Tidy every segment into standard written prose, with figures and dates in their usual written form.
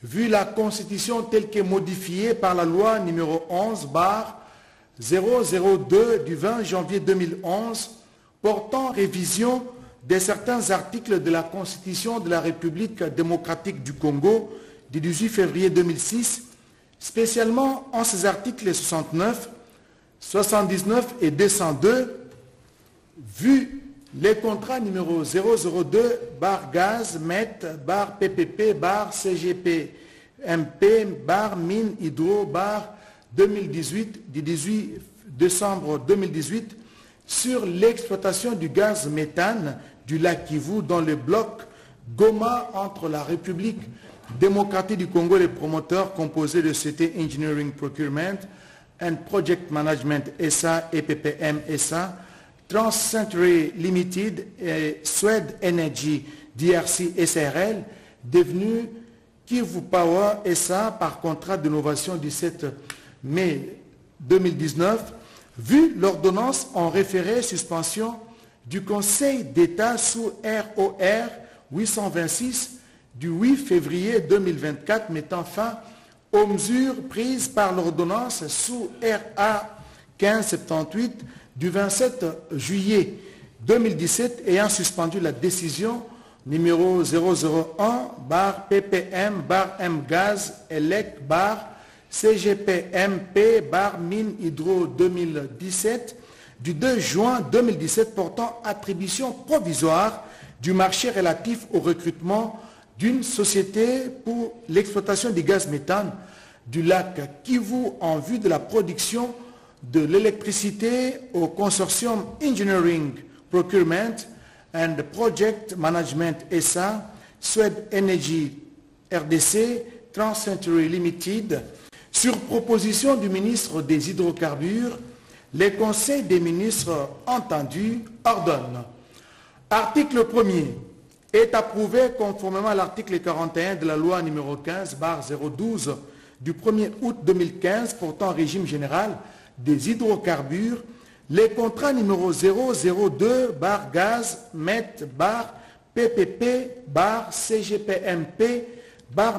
Vu la Constitution telle qu'est modifiée par la loi numéro 11/002 du 20 janvier 2011 portant révision de certains articles de la Constitution de la République démocratique du Congo du 18 février 2006, spécialement en ces articles 69, 79 et 202, vu les contrats numéro 002/gaz, MET/PPP/CGP-MP mine hydro 2018 du 18 décembre 2018 sur l'exploitation du gaz méthane du lac Kivu dans le bloc Goma entre la République démocratique du Congo et les promoteurs composés de sociétés Engineering Procurement and Project Management SA et PPM SA, Trans-Century Limited et Swed Energy DRC SRL, devenu Kivu Power SA par contrat d'innovation du 7 mai 2019, vu l'ordonnance en référé suspension du Conseil d'État sous ROR 826 du 8 février 2024 mettant fin aux mesures prises par l'ordonnance sous RA 1578 du 27 juillet 2017 ayant suspendu la décision numéro 001/PPM/MGaz ELEC CGPMP mine hydro 2017 du 2 juin 2017 portant attribution provisoire du marché relatif au recrutement d'une société pour l'exploitation du gaz méthane du lac Kivu en vue de la production de l'électricité au consortium Engineering Procurement and Project Management SA, Swed Energy RDC, Trans-Century Limited. Sur proposition du ministre des Hydrocarbures, les conseils des ministres entendus ordonnent. Article 1er est approuvé conformément à l'article 41 de la loi numéro 15/012 du 1er août 2015 portant régime général des hydrocarbures, les contrats numéro 002/gaz MET/PPP/CGPMP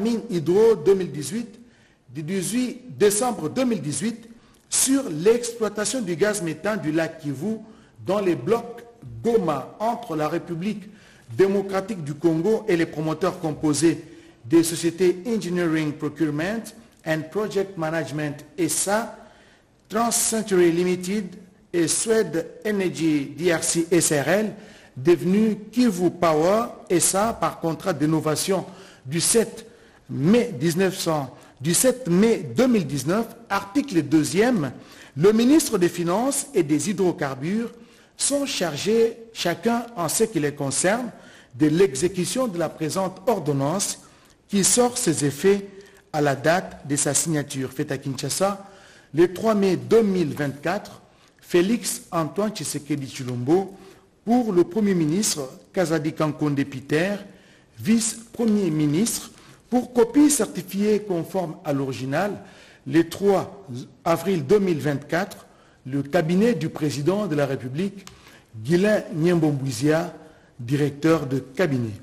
mine hydro 2018 du 18 décembre 2018 sur l'exploitation du gaz méthane du lac Kivu dans les blocs Goma entre la République démocratique du Congo et les promoteurs composés des sociétés Engineering Procurement and Project Management SA, Trans-Century Limited et Swed Energy DRC SRL, devenu Kivu Power SA par contrat d'innovation du 7 mai 2019, article 2e, le ministre des Finances et des Hydrocarbures sont chargés, chacun en ce qui les concerne, de l'exécution de la présente ordonnance qui sort ses effets à la date de sa signature. Faite à Kinshasa, le 3 mai 2024, Félix Antoine Tshisekedi Tshilombo pour le Premier ministre, Kazadi Kankonde Peter, vice-premier ministre, pour copie certifiée conforme à l'original, le 3 avril 2024, le cabinet du président de la République, Guilain Nyembombouizia, directeur de cabinet.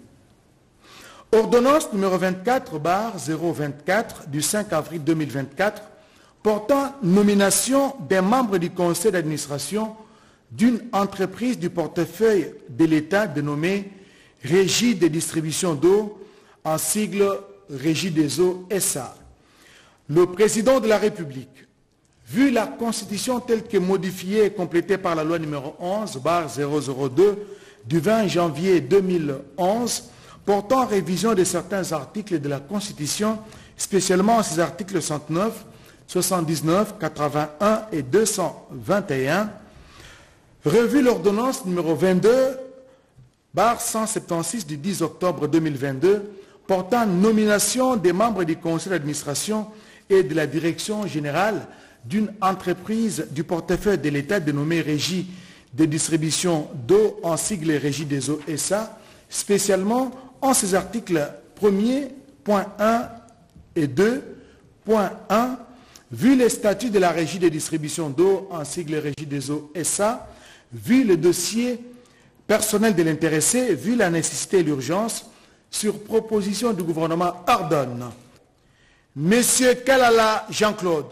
Ordonnance numéro 24/024 du 5 avril 2024 portant nomination des membres du conseil d'administration d'une entreprise du portefeuille de l'État dénommée Régie des distributions d'eau, en sigle Régie des eaux SA. Le président de la République, vu la Constitution telle que modifiée et complétée par la loi numéro 11/002 du 20 janvier 2011, portant révision de certains articles de la Constitution, spécialement ces articles 69, 79, 81 et 221, revu l'ordonnance numéro 22/176 du 10 octobre 2022, portant nomination des membres du conseil d'administration et de la direction générale d'une entreprise du portefeuille de l'État dénommée Régie des distributions d'eau, en sigle Régie des eaux SA, spécialement en ces articles 1er, point 1 et 2, point 1, vu les statuts de la Régie des distributions d'eau, en sigle Régie des eaux SA, vu le dossier personnel de l'intéressé, vu la nécessité et l'urgence, sur proposition du gouvernement, ordonne Monsieur Kalala Jean-Claude,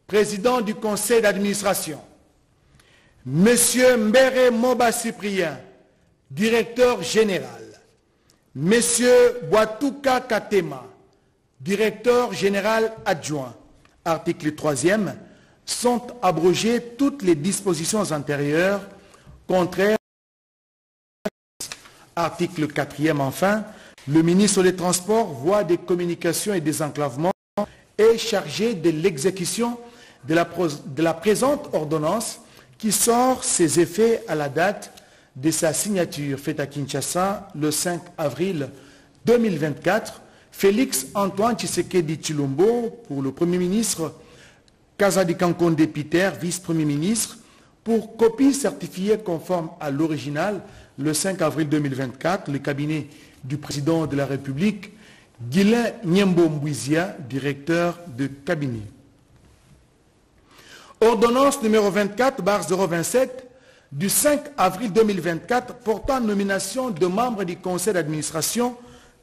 président du conseil d'administration, Monsieur Mbere Moba Cyprien, directeur général, Monsieur Boatouka Katema, directeur général adjoint, article 3e, sont abrogées toutes les dispositions antérieures contraires. Article 4e, enfin, le ministre des Transports, voies des communications et des enclavements est chargé de l'exécution de la présente ordonnance qui sort ses effets à la date de sa signature faite à Kinshasa le 5 avril 2024. Félix Antoine Tshisekedi Tshilombo pour le Premier ministre, Kazadi Kankonde Peter, vice-premier ministre, pour copie certifiée conforme à l'original le 5 avril 2024, le cabinet du président de la République, Guilain Nyembo Mbouizia, directeur de cabinet. Ordonnance numéro 24/027 du 5 avril 2024 portant nomination de membres du conseil d'administration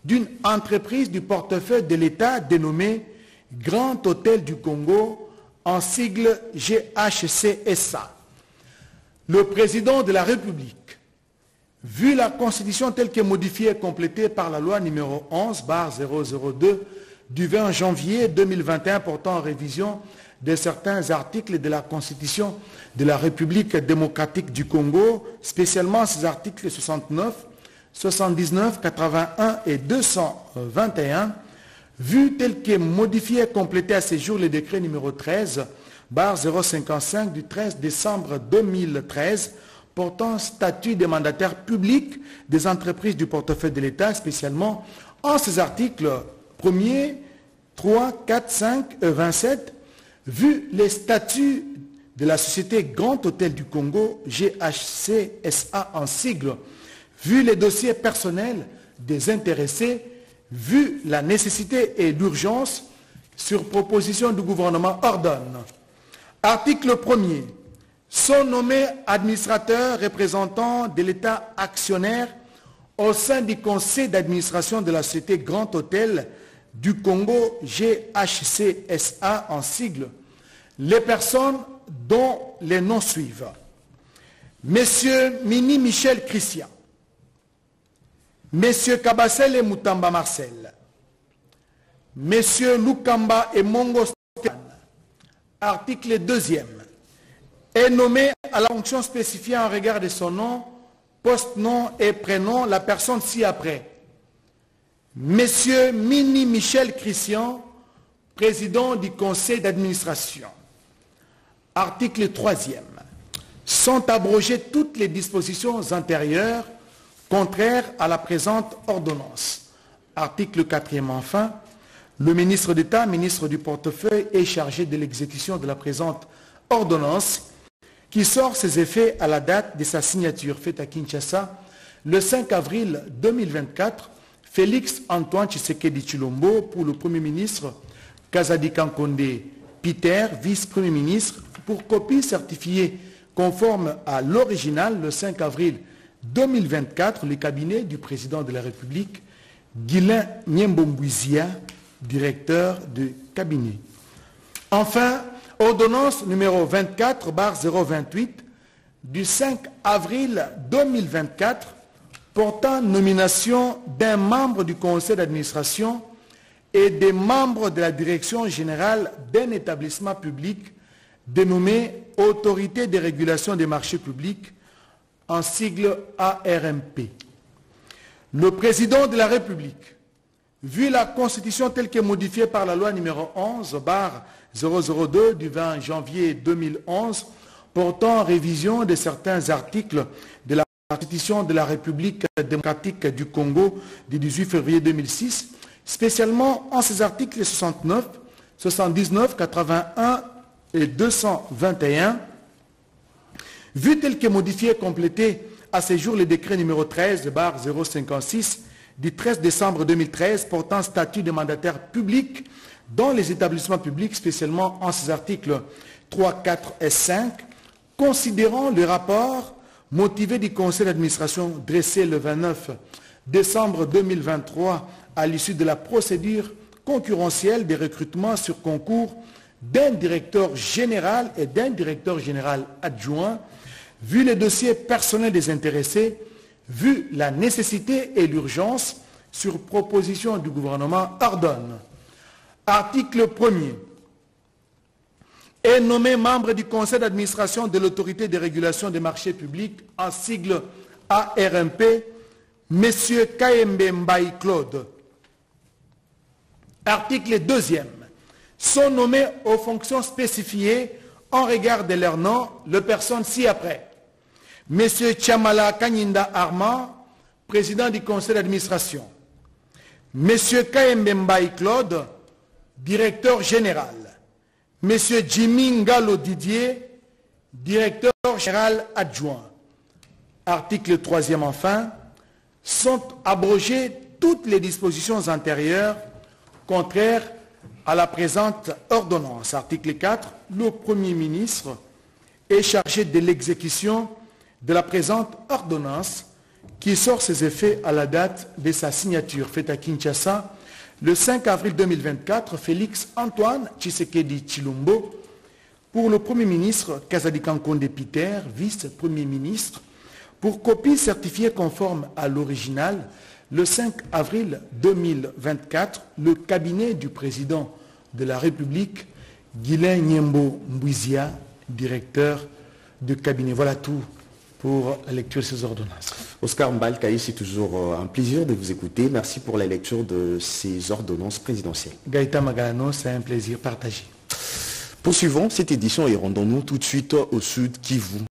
d'une entreprise du portefeuille de l'État dénommée Grand Hôtel du Congo, en sigle GHCSA. Le président de la République, vu la Constitution telle que modifiée et complétée par la loi numéro 11/002 du 20 janvier 2021 portant en révision de certains articles de la Constitution de la République démocratique du Congo, spécialement ces articles 69, 79, 81 et 221, vu tel que modifié et complété à ce jour le décret numéro 13/055 du 13 décembre 2013 portant statut des mandataires publics des entreprises du portefeuille de l'État, spécialement en ces articles 1er, 3, 4, 5 et 27, vu les statuts de la société Grand Hôtel du Congo, GHCSA en sigle, vu les dossiers personnels des intéressés, vu la nécessité et l'urgence, sur proposition du gouvernement, ordonne. Article 1er. Sont nommés administrateurs représentants de l'État actionnaire au sein du conseil d'administration de la société Grand Hôtel du Congo, GHCSA en sigle, les personnes dont les noms suivent. Monsieur Mini Michel Christian, Monsieur Kabasele Moutamba Marcel, Monsieur Lukamba et Mongo Stéphane, article 2e, est nommé à la fonction spécifiée en regard de son nom, post-nom et prénom, la personne ci-après. Monsieur Mini Michel Christian, président du conseil d'administration. Article 3e. Sont abrogées toutes les dispositions antérieures contraires à la présente ordonnance. Article 4e enfin. Le ministre d'État, ministre du portefeuille, est chargé de l'exécution de la présente ordonnance qui sort ses effets à la date de sa signature faite à Kinshasa le 5 avril 2024. Félix Antoine Tshisekedi Tshilombo pour le Premier ministre, Kazadi Kankonde Peter, vice-premier ministre, pour copie certifiée conforme à l'original le 5 avril 2024, le cabinet du président de la République, Guilain Nyembo Mbouizia, directeur de cabinet. Enfin, ordonnance numéro 24/028 du 5 avril 2024 portant nomination d'un membre du conseil d'administration et des membres de la direction générale d'un établissement public dénommé Autorité de régulation des marchés publics, en sigle ARMP. Le président de la République, vu la Constitution telle que modifiée par la loi numéro 11/002 du 20 janvier 2011 portant révision de certains articles de la Constitution de la République démocratique du Congo du 18 février 2006, spécialement en ces articles 69, 79, 81 et 221, vu tel que modifié et complété à ce jour le décret numéro 13/056 du 13 décembre 2013 portant statut de mandataire public dans les établissements publics, spécialement en ces articles 3, 4 et 5, considérant le rapport motivé du conseil d'administration dressé le 29 décembre 2023, à l'issue de la procédure concurrentielle des recrutements sur concours d'un directeur général et d'un directeur général adjoint, vu les dossiers personnels des intéressés, vu la nécessité et l'urgence, sur proposition du gouvernement, ordonne. Article 1er. Est nommé membre du conseil d'administration de l'autorité de régulation des marchés publics, en sigle ARMP, M. Kayembe Mbaye Claude. Article 2e. Sont nommés aux fonctions spécifiées en regard de leur nom, les personnes ci-après. M. Chamala Kanyinda Armand, président du conseil d'administration. M. Kayembe Mbaye Claude, directeur général. M. Jimmy Ngalo Didier, directeur général adjoint. Article 3e enfin. Sont abrogées toutes les dispositions antérieures contraires à la présente ordonnance. Article 4. Le Premier ministre est chargé de l'exécution de la présente ordonnance qui sort ses effets à la date de sa signature faite à Kinshasa le 5 avril 2024. Félix Antoine Tshisekedi Tshilombo pour le Premier ministre, Kazadi Kankonde Peter, vice-premier ministre, pour copie certifiée conforme à l'original le 5 avril 2024, le cabinet du président de la République, Guilain Nyembo Mbouizia, directeur de cabinet. Voilà tout pour la lecture de ces ordonnances. Oscar Mbalkaï, c'est toujours un plaisir de vous écouter. Merci pour la lecture de ces ordonnances présidentielles. Gaïta Magalano, c'est un plaisir partagé. Poursuivons cette édition et rendons-nous tout de suite au sud Kivu.